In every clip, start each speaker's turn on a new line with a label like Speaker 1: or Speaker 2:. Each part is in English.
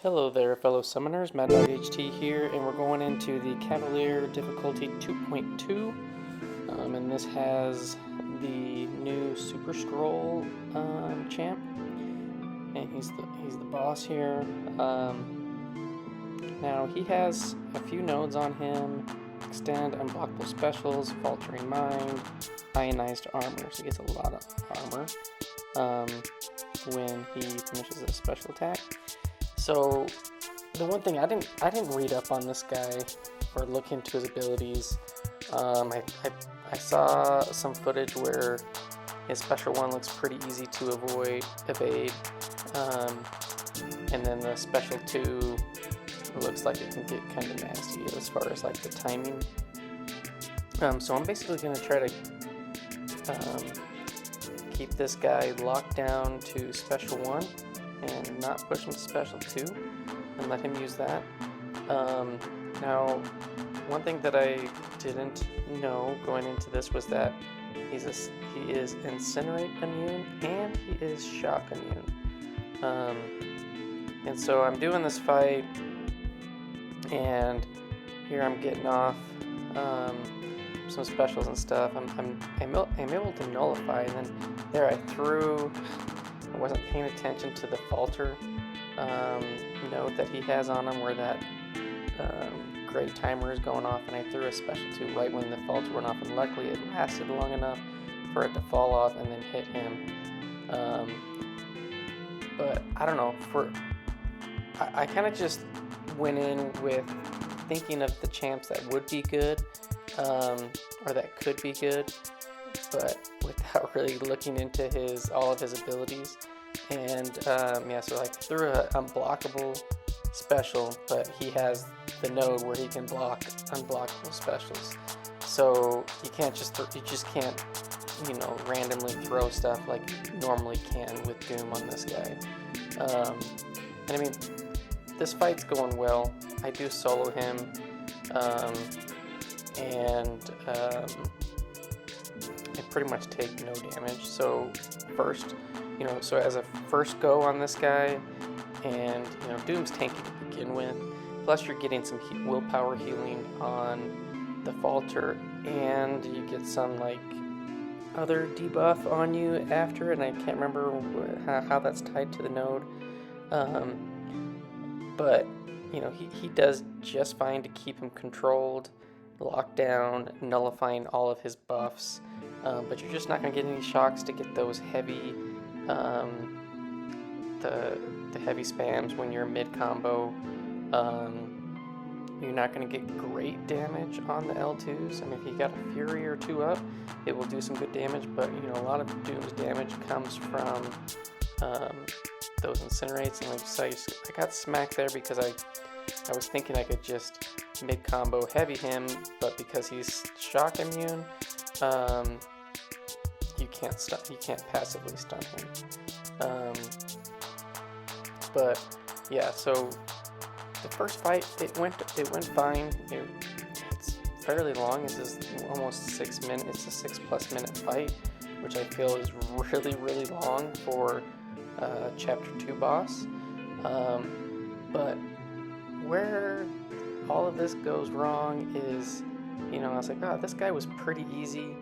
Speaker 1: Hello there, fellow summoners. MadDogHT here, and we're going into the Cavalier difficulty 2.2, and this has the new Super Skrull champ, and he's the boss here. Now he has a few nodes on him: extend, unblockable specials, Faltering Mind, Ionized armor. So he gets a lot of armor when he finishes a special attack. So the one thing I didn't read up on this guy or look into his abilities. I saw some footage where his special one looks pretty easy to evade, and then the special two looks like it can get kind of nasty as far as like the timing. So I'm basically gonna try to keep this guy locked down to special one and not push him to special 2 and let him use that. Now, one thing that I didn't know going into this was that he is Incinerate immune and he is Shock immune. And so I'm doing this fight, and here I'm getting off some specials and stuff. I'm able to nullify, and then there I wasn't paying attention to the falter note that he has on him, where that gray timer is going off, and I threw a special 2 right when the falter went off, and luckily it lasted long enough for it to fall off and then hit him. But I don't know, I kind of just went in with thinking of the champs that would be good, or that could be good, but without really looking into all of his abilities. And so I threw an unblockable special, but he has the node where he can block unblockable specials. So you just can't randomly throw stuff like you normally can with Doom on this guy. And I mean, this fight's going well. I do solo him, and I pretty much take no damage. So so as a first go on this guy, and Doom's tanky to begin with, plus you're getting some willpower healing on the falter, and you get some like other debuff on you after, and I can't remember how that's tied to the node, but he does just fine to keep him controlled, locked down, nullifying all of his buffs, but you're just not going to get any shocks to get those heavy the heavy spams when you're mid combo. You're not going to get great damage on the L2s. I mean, if you got a Fury or 2 up, it will do some good damage, but a lot of Doom's damage comes from those Incinerates, and I got smacked there because I was thinking I could just mid combo heavy him, but because he's shock immune, you can't passively stun him. But yeah, so the first fight, it went fine. It's fairly long. This is almost 6 minutes. It's a 6+ minute fight, which I feel is really, really long for chapter 2 boss. But where all of this goes wrong is, I was like, oh, this guy was pretty easy,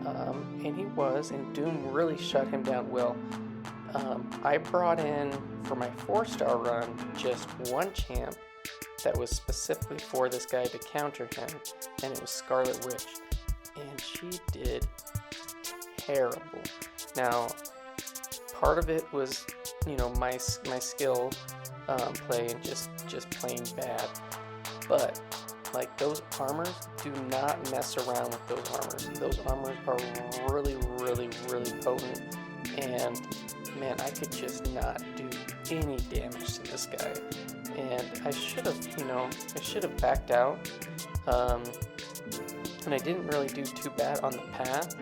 Speaker 1: and he was, and Doom really shut him down well. I brought in, for my 4-star run, just one champ that was specifically for this guy to counter him, and it was Scarlet Witch, and she did terrible. Now, part of it was, my skill play and just plain bad, but like those armors, do not mess around with those armors. Those armors are really, really, really potent, and man, I could just not do any damage to this guy, and I should have backed out, and I didn't really do too bad on the path,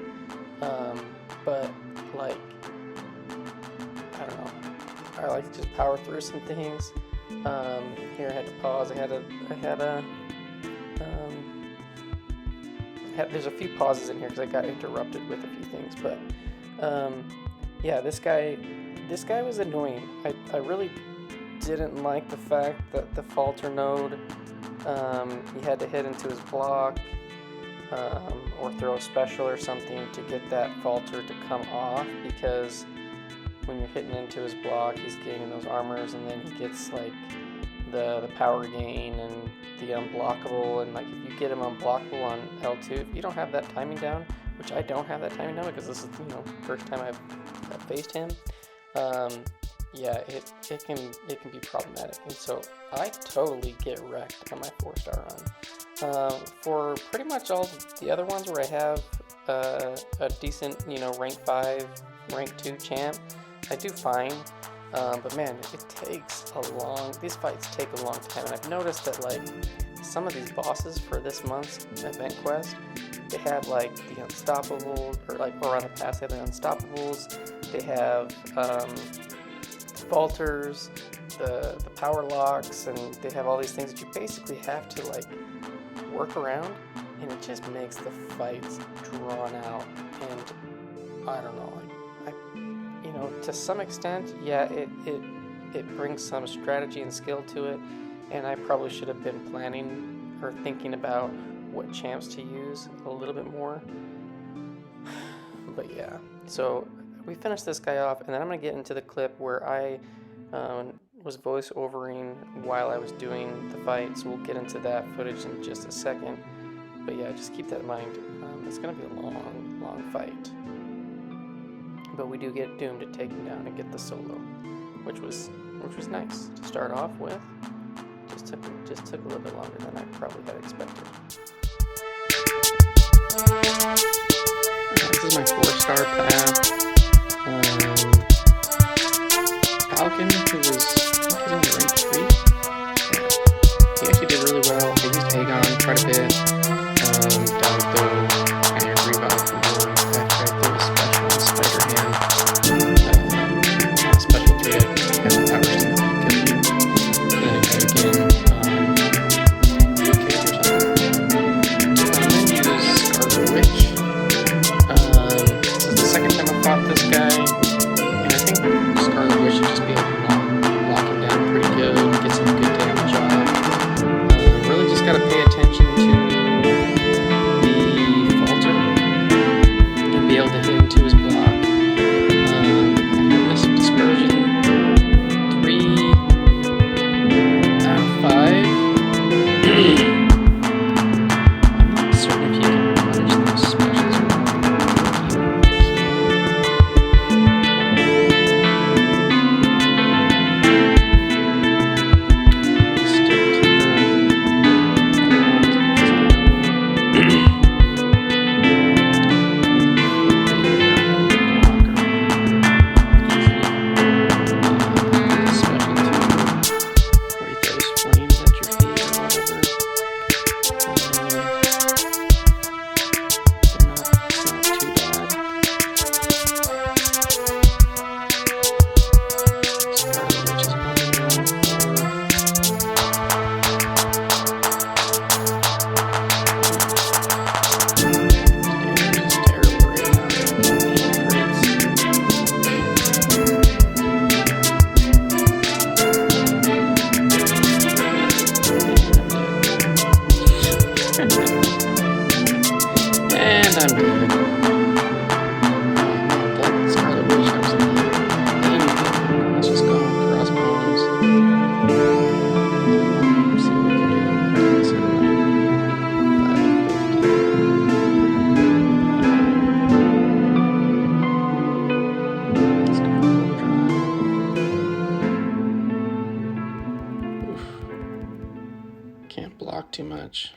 Speaker 1: but like, I don't know, I like to just power through some things. Here I had to pause. There's a few pauses in here because I got interrupted with a few things, but yeah, this guy was annoying. I really didn't like the fact that the Falter node, you had to hit into his block or throw a special or something to get that Falter to come off, because when you're hitting into his block, he's gaining those armors, and then he gets like the power gain and the unblockable, and like if you get him unblockable on L2, if you don't have that timing down, which I don't have that timing down because this is, you know, first time I've faced him, yeah, it can be problematic, and so I totally get wrecked on my 4-star run. For pretty much all the other ones where I have a decent, you know, rank 5, rank 2 champ, I do fine. But man, it takes these fights take a long time, and I've noticed that like some of these bosses for this month's event quest, they have like the Unstoppable, or on the pass they have the Unstoppables, they have Falters, the power locks, and they have all these things that you basically have to like work around, and it just makes the fights drawn out, and I don't know, you know, to some extent, yeah, it brings some strategy and skill to it, and I probably should have been planning or thinking about what champs to use a little bit more. But yeah, so we finished this guy off, and then I'm going to get into the clip where I was voice overing while I was doing the fight, so we'll get into that footage in just a second. But yeah, just keep that in mind. It's going to be a long fight. But we do get Doom to take him down and get the solo, which was nice to start off with. Just took a little bit longer than I probably had expected. This is my 4-star path. Falcon, who was only rank 3. Yeah. He actually did really well. I used Aegon quite a bit. Died though, and revived from him after I threw a special on Spider Hand. Special 3 I had the power to kill you. And then I died again. New character or something. I'm going to use Scarlet Witch. This is the second time I fought this guy, and I think Scarlet Witch should just be able to lock him down pretty good, get some good damage off. Really just got to pay attention to be able to hit into his block. I have this dispersion 3 out of 5. I'm not certain if you can punish those specials or not. Can't block too much.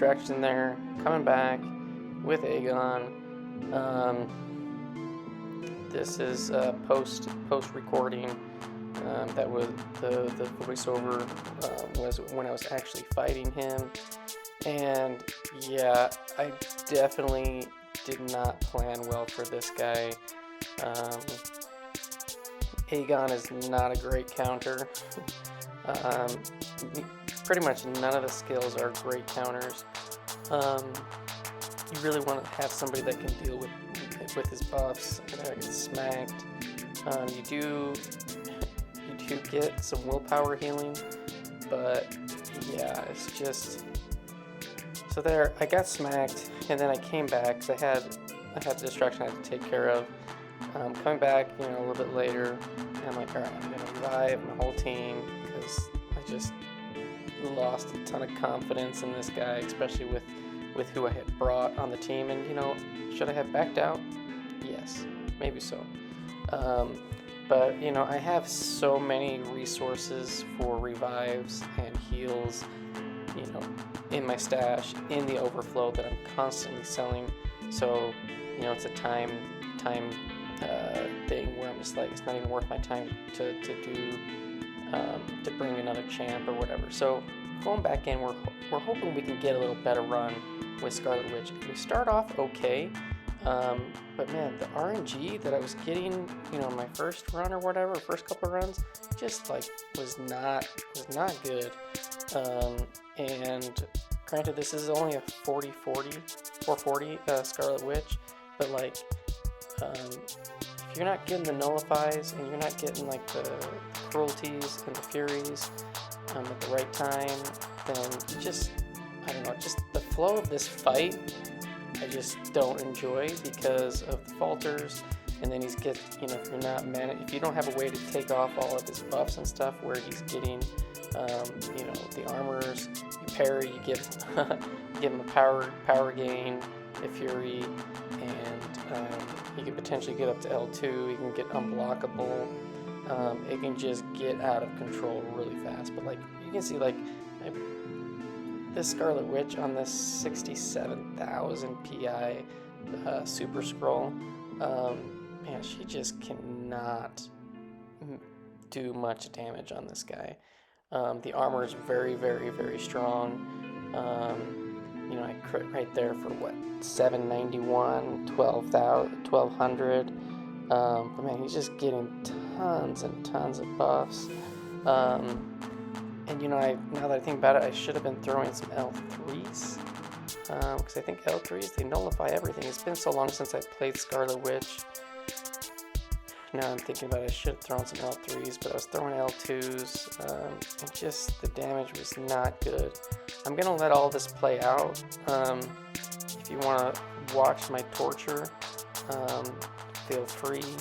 Speaker 1: distraction there. Coming back with Aegon. This is post recording. That was the voiceover was when I was actually fighting him, and yeah, I definitely did not plan well for this guy. Aegon is not a great counter. Pretty much none of the skills are great counters. You really want to have somebody that can deal with his buffs, that gets smacked. You do get some willpower healing, but yeah, it's just so there. I got smacked, and then I came back because I had a distraction I had to take care of. Coming back, a little bit later, and I'm like, all right, I'm gonna revive my whole team because I just lost a ton of confidence in this guy, especially with who I had brought on the team. And should I have backed out? Yes, maybe so. But I have so many resources for revives and heals, in my stash, in the overflow that I'm constantly selling. So, it's a time thing where I'm just like, it's not even worth my time to do to bring another champ or whatever. So going back in, we're hoping we can get a little better run with Scarlet Witch. We start off okay. But man, the RNG that I was getting, my first run or whatever, first couple runs, just like was not good. And granted, this is only a 440 Scarlet Witch, but like, if you're not getting the nullifies and you're not getting like the cruelties and the furies at the right time, then just the flow of this fight I just don't enjoy because of the falters. And then if you don't have a way to take off all of his buffs and stuff where he's getting the armors, you parry, you give him a power gain, a fury, and he can potentially get up to L2. He can get Unblockable. It can just get out of control really fast. But like you can see, like this Scarlet Witch on this 67,000 PI Super Skrull, man, she just cannot do much damage on this guy. The armor is very, very, very strong. I crit right there for 791, 1200. But man, he's just getting tons and tons of buffs. And now that I think about it, I should have been throwing some L3s. Because I think L3s, they nullify everything. It's been so long since I played Scarlet Witch. Now I'm thinking about it, I should have thrown some L3s, but I was throwing L2s. And just the damage was not good. I'm going to let all this play out. If you want to watch my torture, feel free.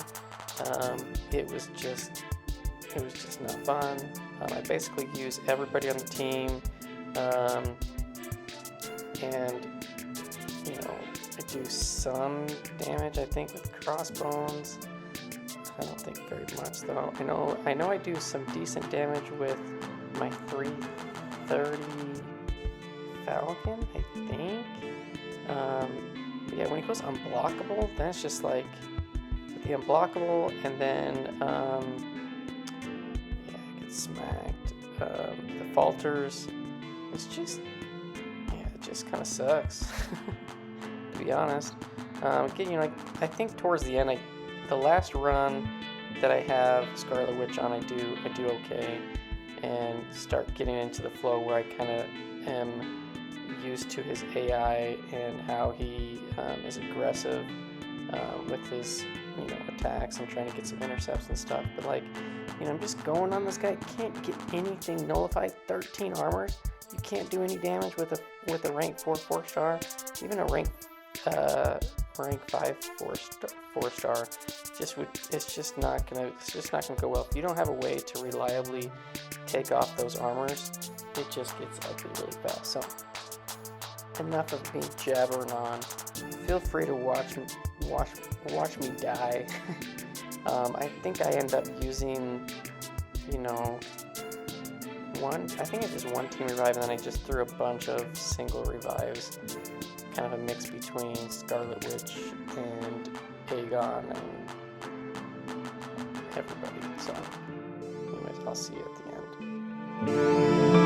Speaker 1: It was just not fun. I basically use everybody on the team, and I do some damage, I think, with crossbones. I don't think very much though. I know I do some decent damage with my 330 Falcon, I think. Yeah, when he goes unblockable, then it's just like with the unblockable, and then I get smacked. The falters, it's just, it just kind of sucks, to be honest. I think towards the end, the last run that I have Scarlet Witch on, I do okay, and start getting into the flow where I kind of am used to his AI and how he is aggressive with his attacks and trying to get some intercepts and stuff. But I'm just going on this guy. Can't get anything nullified. 13 armors. You can't do any damage with a rank 4 star. Even a rank 5 4 star. It's just not gonna go well. If you don't have a way to reliably take off those armors, it just gets ugly really fast. So enough of me jabbering on. Feel free to watch me die. I think I end up using, I think I just one team revive, and then I just threw a bunch of single revives, kind of a mix between Scarlet Witch and Aegon and everybody. So, anyways, I'll see you at the end.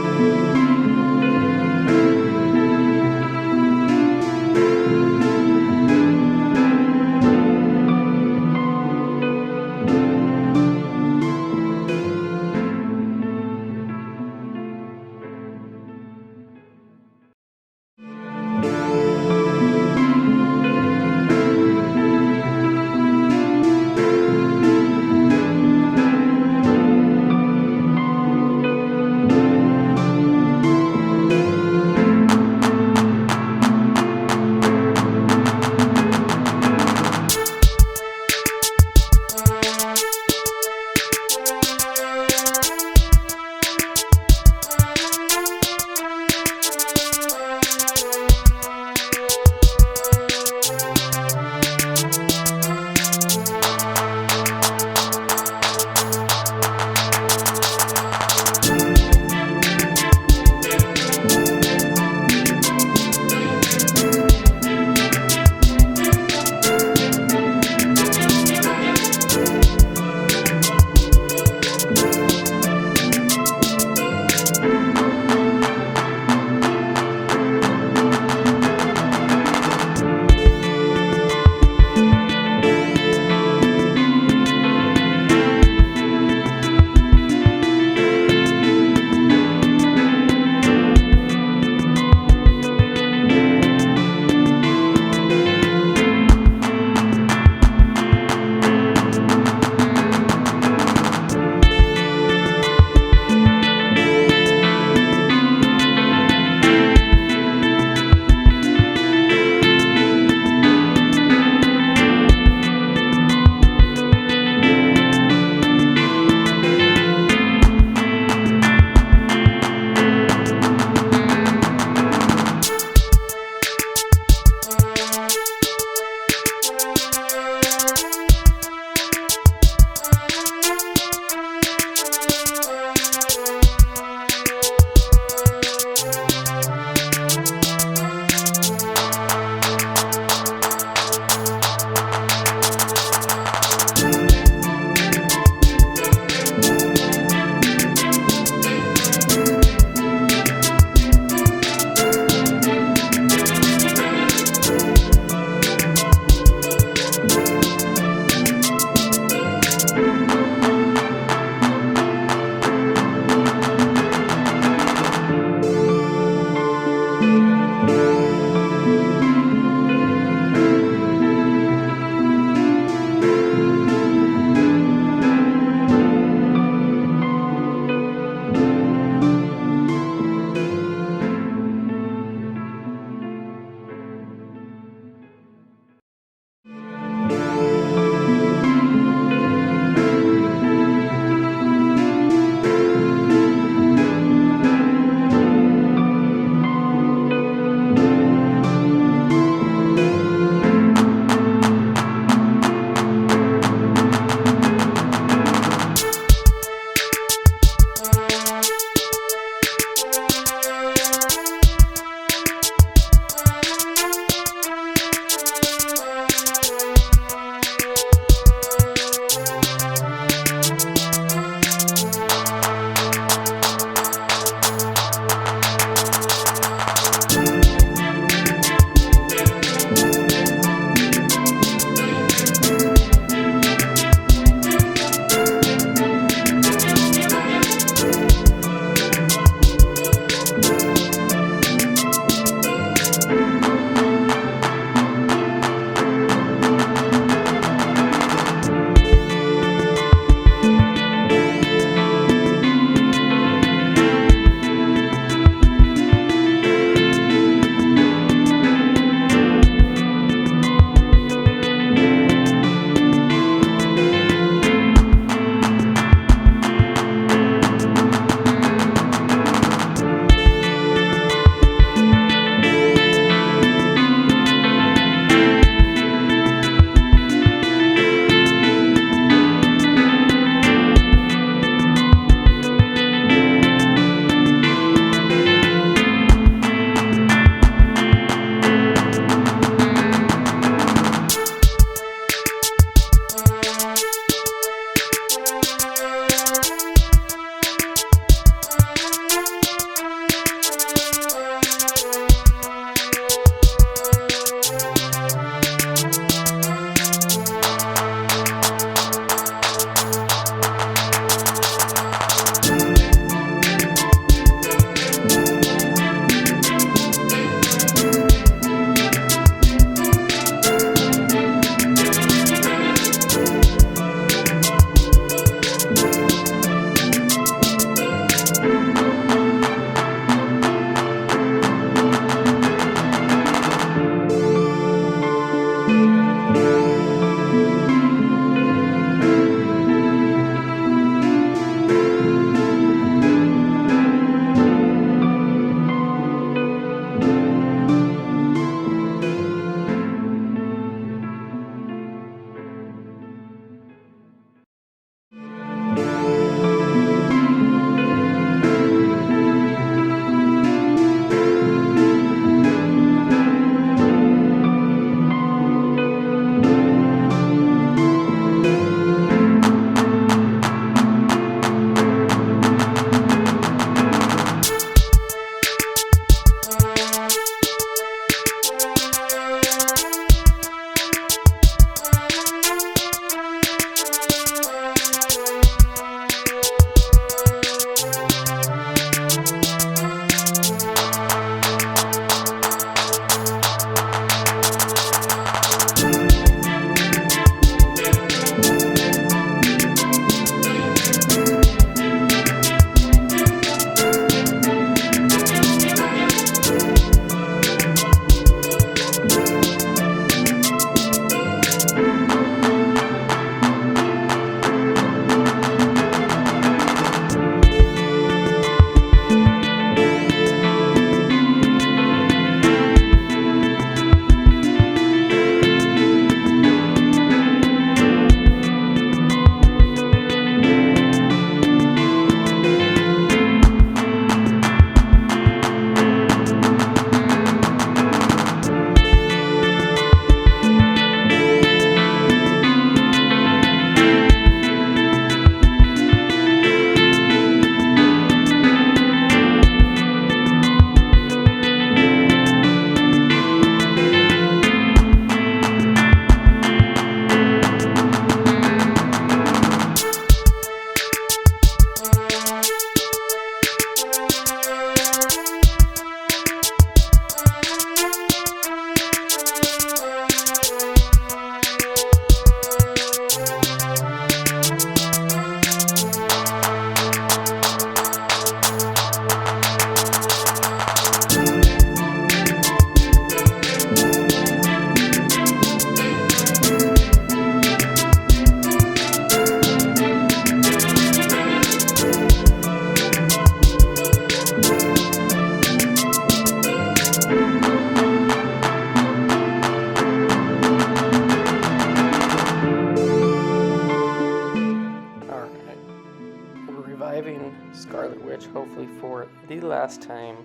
Speaker 1: for the last time.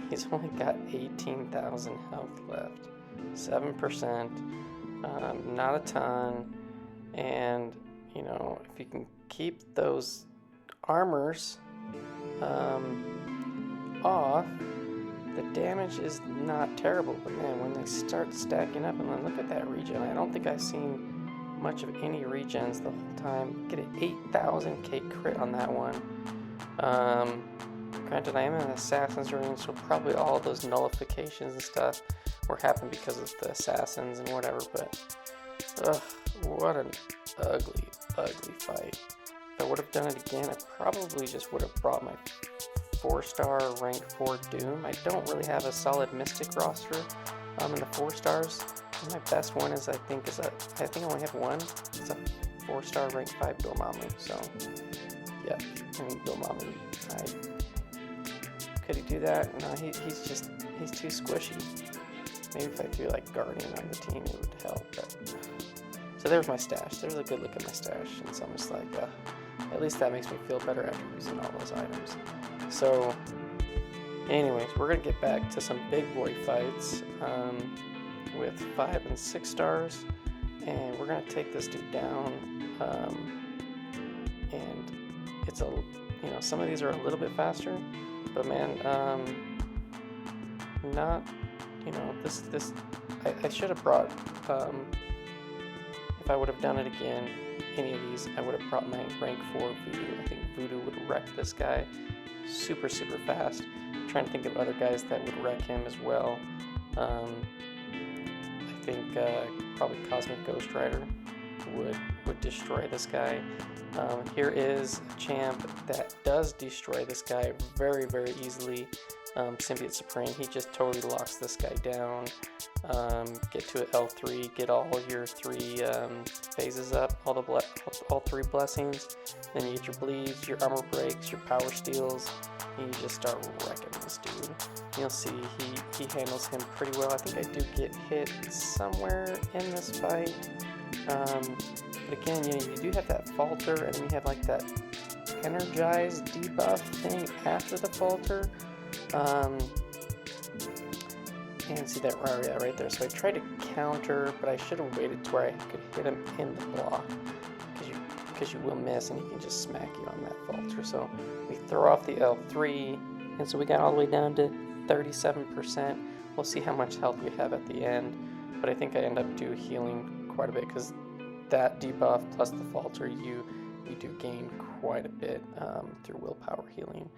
Speaker 1: He's only got 18,000 health left, 7%, not a ton. And you know, if you can keep those armors off, the damage is not terrible. But man, when they start stacking up, and then look at that regen. I don't think I've seen much of any regens the whole time. Get an 8,000k crit on that one. Granted, I am in an assassin's range, so probably all those nullifications and stuff were happening because of the assassins and whatever. But what an ugly fight. If I would have done it again, I probably just would have brought my 4-star rank 4 Doom. I don't really have a solid Mystic roster in the 4 stars. My best one is I think I only have one. It's a 4-star rank 5 Dormammu. So yeah, I mean Dormammu. Could he do that? No, he's too squishy. Maybe if I threw like Guardian on the team, it would help. But so there's my stash. There's a good look at my stash, and so I'm just like, at least that makes me feel better after using all those items. So, anyways, we're gonna get back to some big boy fights with 5 and 6 stars, and we're gonna take this dude down. And it's some of these are a little bit faster, but man, not this. I should have brought. If I would have done it again, any of these, I would have brought my rank 4 Voodoo. I think Voodoo would wreck this guy super fast. I'm trying to think of other guys that would wreck him as well. I think probably Cosmic Ghost Rider would destroy this guy. Here is a champ that does destroy this guy very easily. Symbiote Supreme, he just totally locks this guy down. Get to an L3, get all your 3 phases up, all 3 blessings. Then you get your bleeds, your armor breaks, your power steals, and you just start wrecking this dude. You'll see he handles him pretty well. I think I do get hit somewhere in this fight. But again, you do have that falter, and then you have like that energized debuff thing after the falter. And see that right there. So I tried to counter, but I should have waited to where I could hit him in the block, because you will miss, and he can just smack you on that falter. So we throw off the L3, and so we got all the way down to 37%. We'll see how much health we have at the end, but I think I end up healing quite a bit, because that debuff plus the falter, you do gain quite a bit through willpower healing.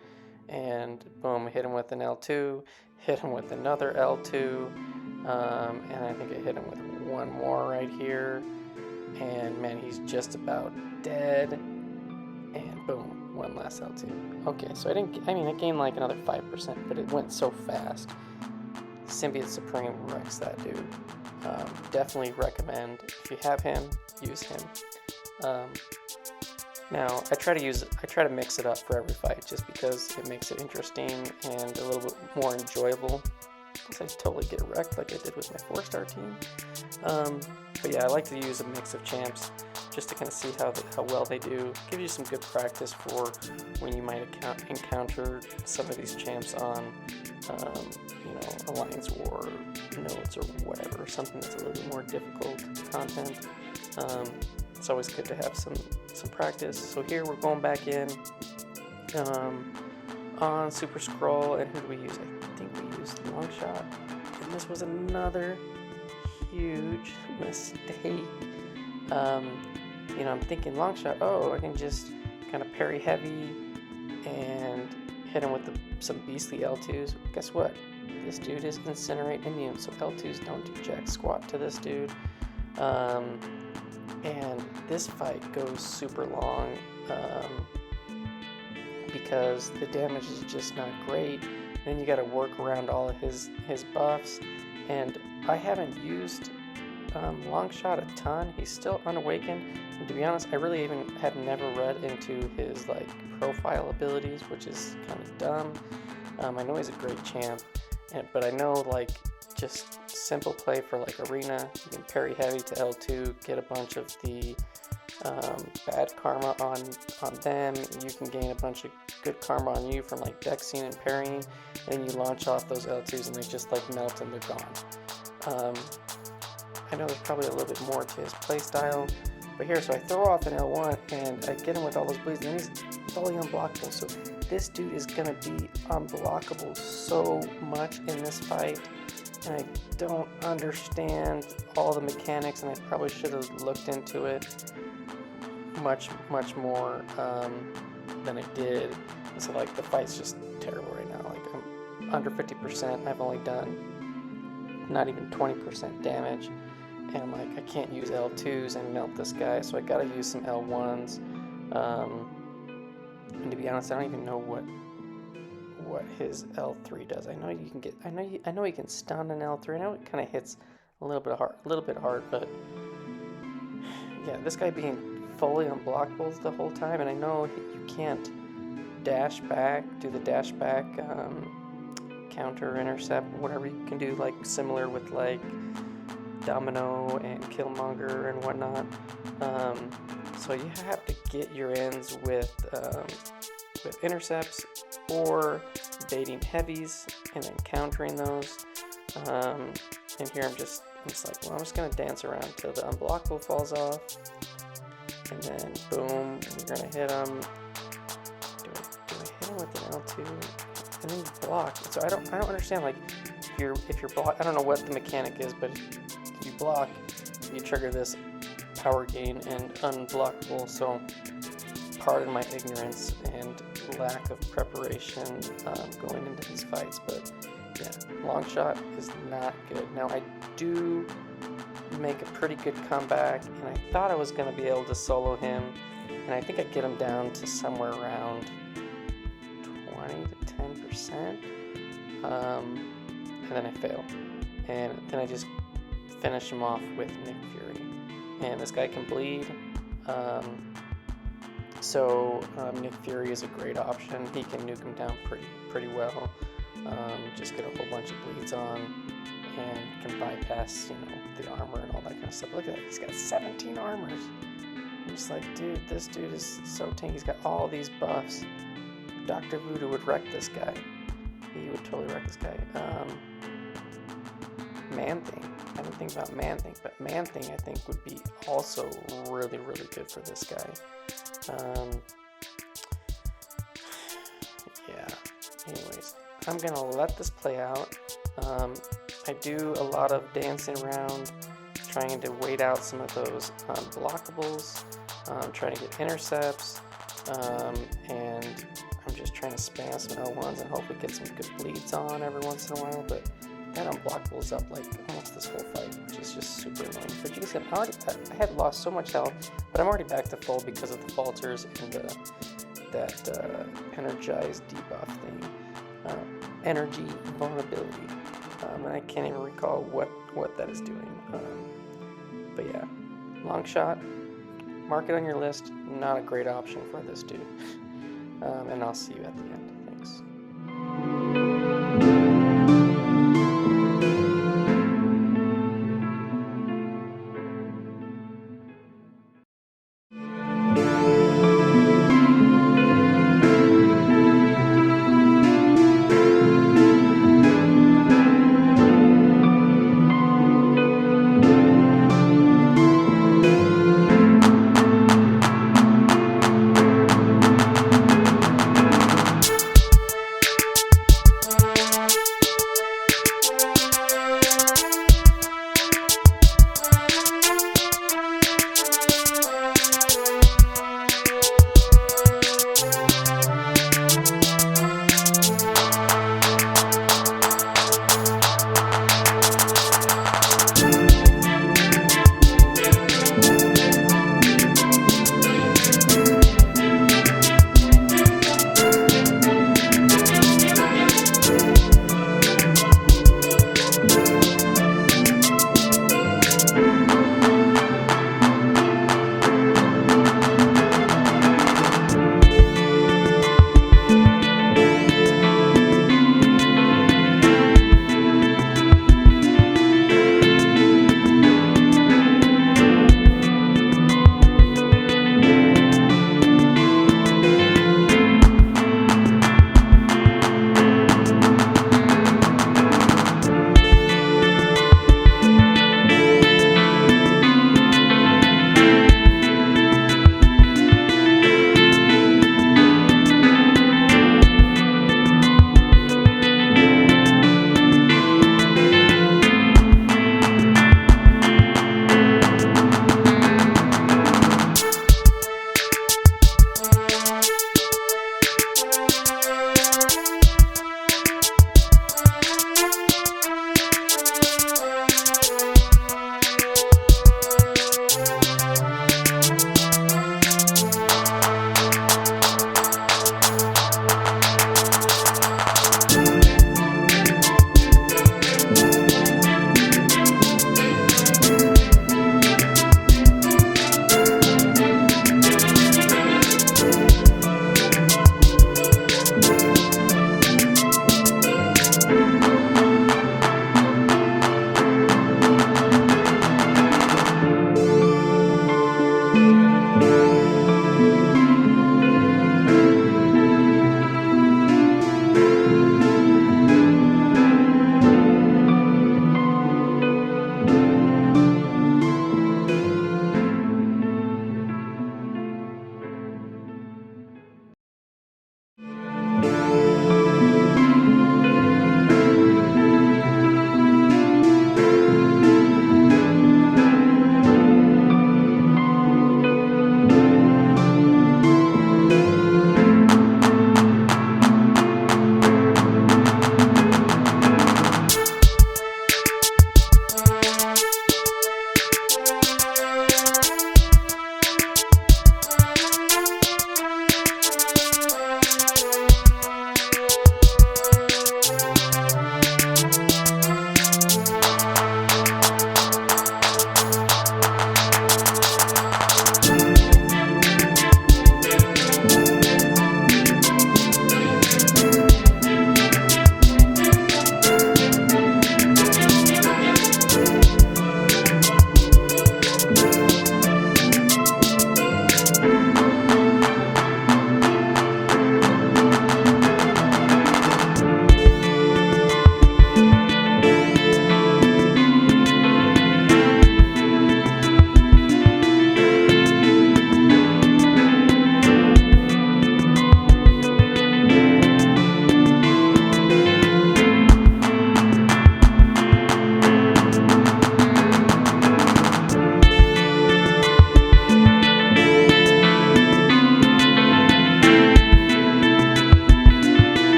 Speaker 1: And boom, hit him with an L2, hit him with another L2, and I think I hit him with one more right here, and man, he's just about dead, and boom, one last L2. Okay, so I gained like another 5%, but it went so fast. Symbiote Supreme wrecks that dude. Definitely recommend, if you have him, use him. Now, I try to mix it up for every fight, just because it makes it interesting and a little bit more enjoyable. Because I totally get wrecked like I did with my 4-star team. But yeah, I like to use a mix of champs just to kind of see how well they do. Give you some good practice for when you might encounter some of these champs on, Alliance War nodes or whatever, something that's a little bit more difficult content. It's always good to have some practice. So here we're going back in on Super Skrull, and who do we use? I think we used Longshot, and this was another huge mistake. I'm thinking Longshot, I can just kind of parry heavy and hit him with some beastly L2s. Guess what? This dude is Incinerate immune, so L2s don't do jack squat to this dude. And this fight goes super long because the damage is just not great. Then you got to work around all of his buffs, and I haven't used Longshot a ton. He's still unawakened, and to be honest, I really have never read into his profile abilities, which is kind of dumb. I know he's a great champ, but I know just simple play for arena, you can parry heavy to L2, get a bunch of the bad karma on them. You can gain a bunch of good karma on you from like dexing and parrying, and you launch off those L2s and they just like melt and they're gone. I know there's probably a little bit more to his playstyle, but here, so I throw off an L1 and I get him with all those bleeds, and he's fully unblockable. So this dude is gonna be unblockable so much in this fight, and I don't understand all the mechanics, and I probably should have looked into it much more than I did. So like the fight's just terrible right now. Like I'm under 50%. I've only done not even 20% damage. And I'm like, I can't use L2s and melt this guy, so I gotta use some L1s. And to be honest, I don't even know what his L3 does. I know you can get, I know he can stun an L3. I know it kind of hits a little bit hard, but yeah, this guy being fully unblockable the whole time, and I know you can't dash back, do the dash back counter intercept, whatever you can do, like similar with like Domino and Killmonger and whatnot. So you have to get your ends with intercepts or baiting heavies and then countering those. And here I'm just like, well, I'm just gonna dance around till the unblockable falls off, and then boom, we're gonna hit him. Do I hit him with an L2 and then you block? So I don't understand, like if you're block, I don't know what the mechanic is, but if you block, you trigger this power gain and unblockable. So pardon my ignorance and lack of preparation going into these fights, but yeah, Longshot is not good. Now I do make a pretty good comeback, and I thought I was going to be able to solo him, and I think I get him down to somewhere around 20 to 10%, and then I fail, and then I just finish him off with Nick Fury, and this guy can bleed, so Nick Fury is a great option. He can nuke him down pretty well. Just get a whole bunch of bleeds on and can bypass, the armor and all that kind of stuff. Look at that, he's got 17 armors. I'm just like, dude, this dude is so tanky. He's got all these buffs. Dr. Voodoo would wreck this guy. He would totally wreck this guy. Man-Thing. I didn't think about Man-Thing, but Man-Thing I think would be also really, really good for this guy. Yeah, anyways, I'm gonna let this play out. I do a lot of dancing around, trying to wait out some of those unblockables, trying to get intercepts, and I'm just trying to spam some L1s and hopefully get some good bleeds on every once in a while, but that unblockable's up like almost this whole fight, which is just super annoying. But you can see I had lost so much health, but I'm already back to full because of the falters and that energized debuff thing. Energy vulnerability, and I can't even recall what that is doing, but yeah, Longshot, mark it on your list. Not a great option for this dude. And I'll see you at the end. Thanks.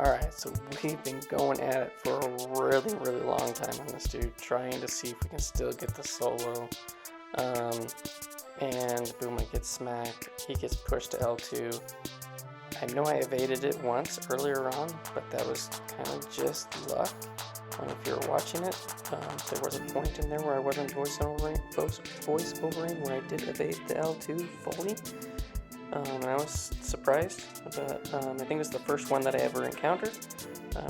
Speaker 1: Alright, so we've been going at it for a really, really long time on this dude, trying to see if we can still get the solo. And boom, I get smacked. He gets pushed to L2. I know I evaded it once earlier on, but that was kind of just luck. If you were watching it, there was a point in there where I wasn't voice-overing, where I did evade the L2 fully. And I was surprised, but I think it was the first one that I ever encountered.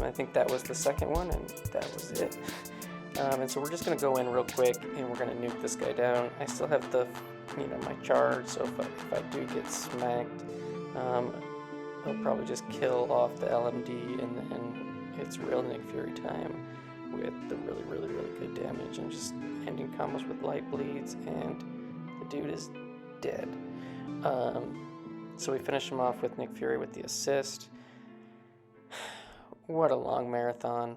Speaker 1: I think that was the second one, and that was it. And so we're just going to go in real quick, and we're going to nuke this guy down. I still have the, my charge, so if I do get smacked, he'll probably just kill off the LMD, and then it's real Nick Fury time with the really, really, really good damage, and just ending combos with light bleeds, and the dude is dead. So we finish him off with Nick Fury with the assist. What a long marathon.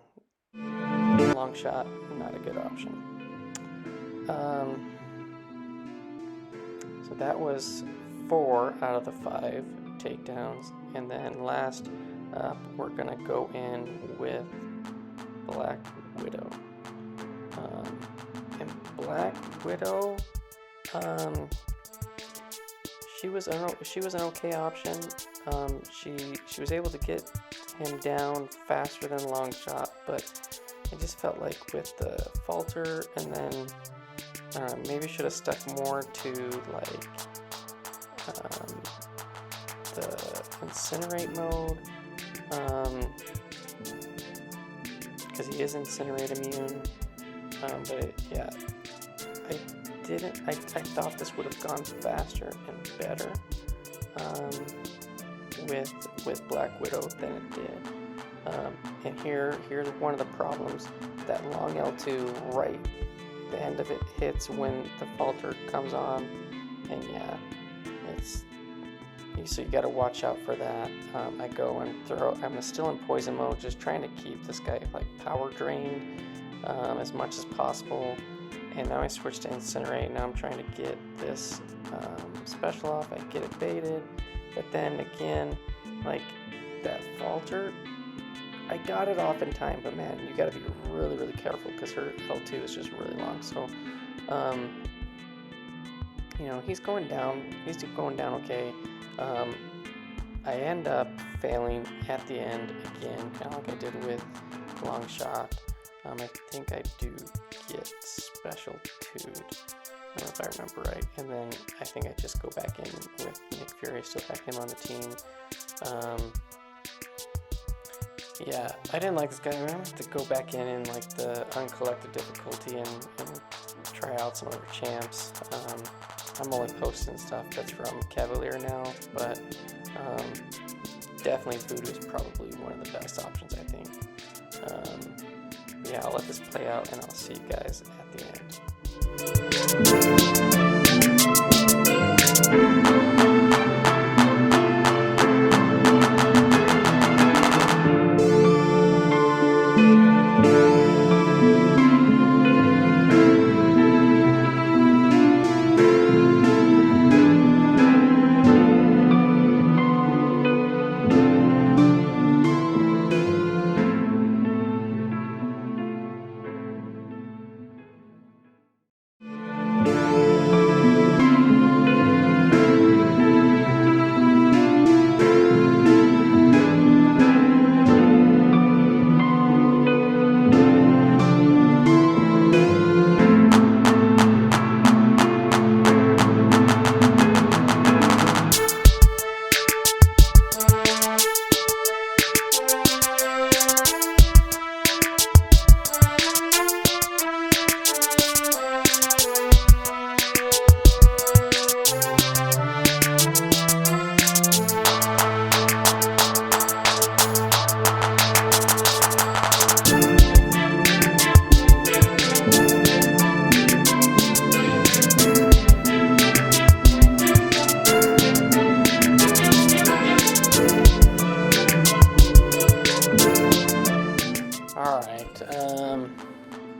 Speaker 1: Longshot, not a good option. So that was 4 out of the 5 takedowns. And then last up, we're gonna go in with Black Widow. And Black Widow, she was an okay option. She was able to get him down faster than Longshot, but I just felt like with the falter, and then maybe should have stuck more to like the incinerate mode, because he is incinerate immune. But yeah, I thought this would have gone faster and better with Black Widow than it did. And here's one of the problems. That long L2 right, the end of it hits when the falter comes on, and yeah, so you got to watch out for that. I go and I'm still in poison mode, just trying to keep this guy like power drained as much as possible. And now I switched to Incinerate. Now I'm trying to get this special off. I get it baited, but then again, like that falter, I got it off in time, but man, you got to be really, really careful because her L2 is just really long. So, he's going down. He's going down okay. I end up failing at the end again, kind of like I did with Longshot. I think I do get special 2'd, if I remember right. And then I think I just go back in with Nick Fury, still have him on the team. Yeah, I didn't like this guy. I'm gonna have to go back in like the uncollected difficulty and try out some other champs. I'm only posting stuff that's from Cavalier now, but definitely Voodoo is probably one of the best options, I think. Yeah, I'll let this play out, and I'll see you guys at the end.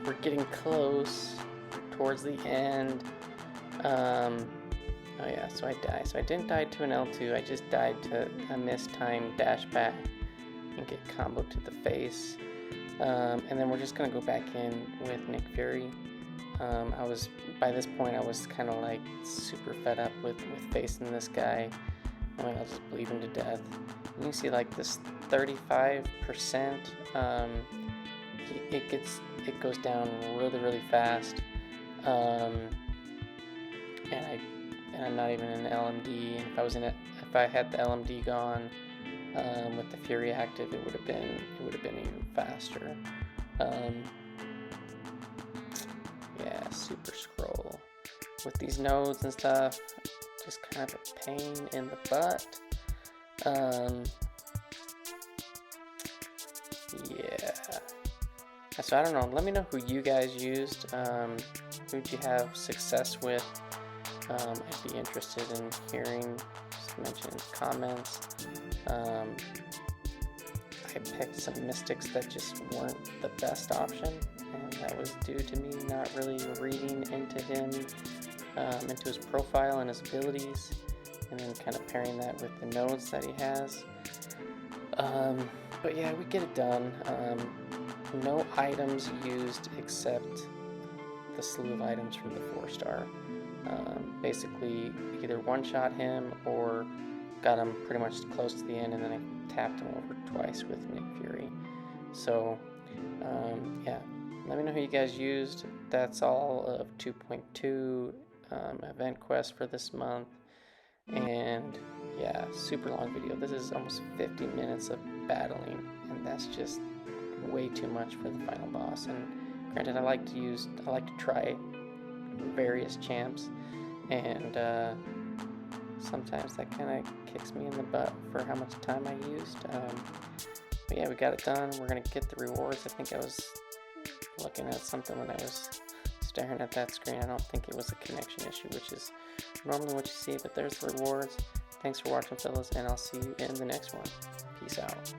Speaker 1: We're getting close towards the end. Oh yeah, so I die. So I didn't die to an L2, I just died to a missed time dash back. and get comboed to the face. And then we're just gonna go back in with Nick Fury. By this point I was kind of like super fed up with facing this guy. I mean, I'll just bleed him to death. And you see like this 35%. It goes down really fast. And I'm not even in LMD. And if I had the LMD gone with the Fury active, it would have been even faster. Yeah, Super Skrull with these nodes and stuff, just kind of a pain in the butt. Yeah. So I don't know. Let me know who you guys used. Who'd you have success with? I'd be interested in hearing. Just mention in the comments. I picked some mystics that just weren't the best option, and that was due to me not really reading into him, into his profile and his abilities, and then kind of pairing that with the nodes that he has. But yeah, we get it done. No items used except the slew of items from the 4-star. Basically either one-shot him or got him pretty much close to the end, and then I tapped him over twice with Nick Fury. So yeah, let me know who you guys used. That's all of 2.2 event quest for this month. And yeah, super long video. This is almost 50 minutes of battling, and that's just way too much for the final boss. And granted, I like to try various champs, and sometimes that kind of kicks me in the butt for how much time I used. But yeah, we got it done. We're gonna get the rewards. I think I was looking at something when I was staring at that screen. I don't think it was a connection issue, which is normally what you see, but there's the rewards. Thanks for watching, fellas, and I'll see you in the next one. Peace out.